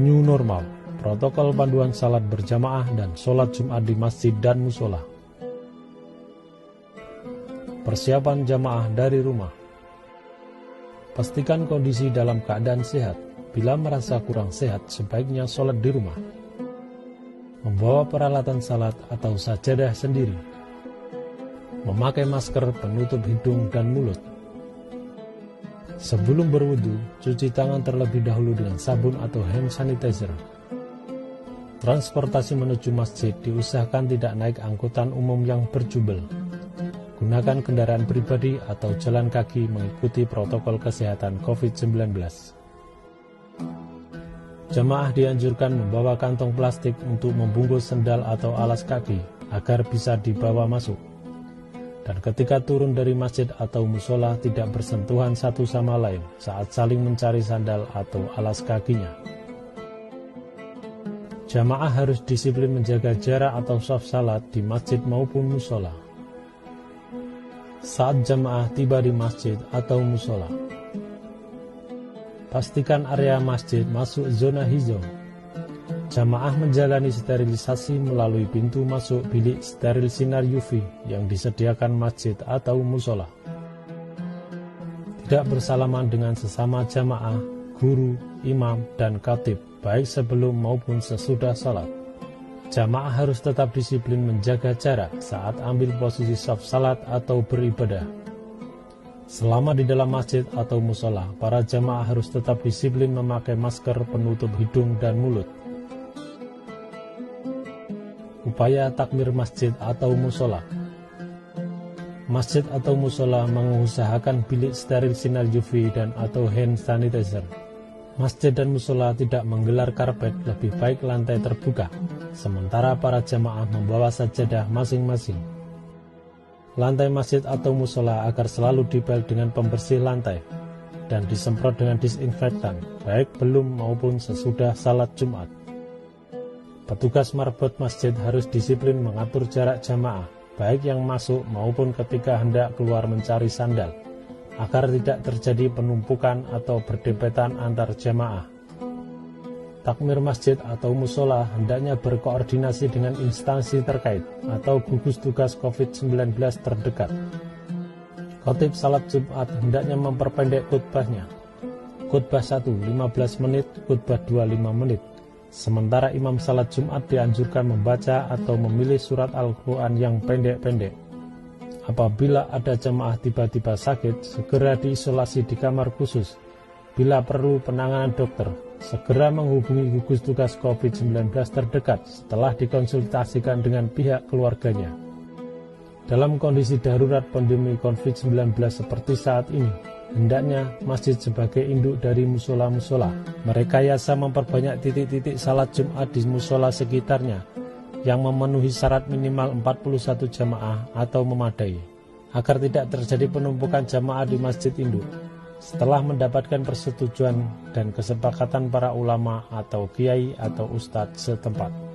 New normal, protokol panduan salat berjamaah dan sholat Jumat di masjid dan musola. Persiapan jamaah dari rumah. Pastikan kondisi dalam keadaan sehat. Bila merasa kurang sehat, sebaiknya sholat di rumah. Membawa peralatan salat atau sajadah sendiri. Memakai masker penutup hidung dan mulut. Sebelum berwudu, cuci tangan terlebih dahulu dengan sabun atau hand sanitizer. Transportasi menuju masjid diusahakan tidak naik angkutan umum yang berjubel. Gunakan kendaraan pribadi atau jalan kaki mengikuti protokol kesehatan COVID-19. Jamaah dianjurkan membawa kantong plastik untuk membungkus sendal atau alas kaki agar bisa dibawa masuk. Dan ketika turun dari masjid atau musola tidak bersentuhan satu sama lain saat saling mencari sandal atau alas kakinya. Jamaah harus disiplin menjaga jarak atau shaf salat di masjid maupun musola. Saat jamaah tiba di masjid atau musola, pastikan area masjid masuk zona hijau. Jamaah menjalani sterilisasi melalui pintu masuk bilik steril sinar UV yang disediakan masjid atau musola. Tidak bersalaman dengan sesama jamaah, guru, imam, dan khatib, baik sebelum maupun sesudah salat. Jamaah harus tetap disiplin menjaga jarak saat ambil posisi shaf salat atau beribadah. Selama di dalam masjid atau musola, para jamaah harus tetap disiplin memakai masker penutup hidung dan mulut. Upaya takmir masjid atau musola. Masjid atau musola mengusahakan bilik steril sinar UV dan atau hand sanitizer. Masjid dan musola tidak menggelar karpet, lebih baik lantai terbuka, sementara para jamaah membawa sajadah masing-masing. Lantai masjid atau musola agar selalu dibel dengan pembersih lantai dan disemprot dengan disinfektan, baik belum maupun sesudah salat Jumat. Petugas marbot masjid harus disiplin mengatur jarak jamaah, baik yang masuk maupun ketika hendak keluar mencari sandal, agar tidak terjadi penumpukan atau berdempetan antar jamaah. Takmir masjid atau musola hendaknya berkoordinasi dengan instansi terkait atau gugus tugas COVID-19 terdekat. Khatib salat Jumat hendaknya memperpendek khutbahnya. Khutbah 1 15 menit, khutbah 2 5 menit. Sementara imam salat Jumat dianjurkan membaca atau memilih surat Al-Quran yang pendek-pendek. Apabila ada jamaah tiba-tiba sakit, segera diisolasi di kamar khusus. Bila perlu penanganan dokter, segera menghubungi gugus tugas COVID-19 terdekat setelah dikonsultasikan dengan pihak keluarganya. Dalam kondisi darurat pandemi COVID-19 seperti saat ini, hendaknya masjid sebagai induk dari musola-musola merekayasa memperbanyak titik-titik salat Jumat di musola sekitarnya yang memenuhi syarat minimal 41 jamaah atau memadai, agar tidak terjadi penumpukan jamaah di masjid induk. Setelah mendapatkan persetujuan dan kesepakatan para ulama atau kiai atau ustadz setempat.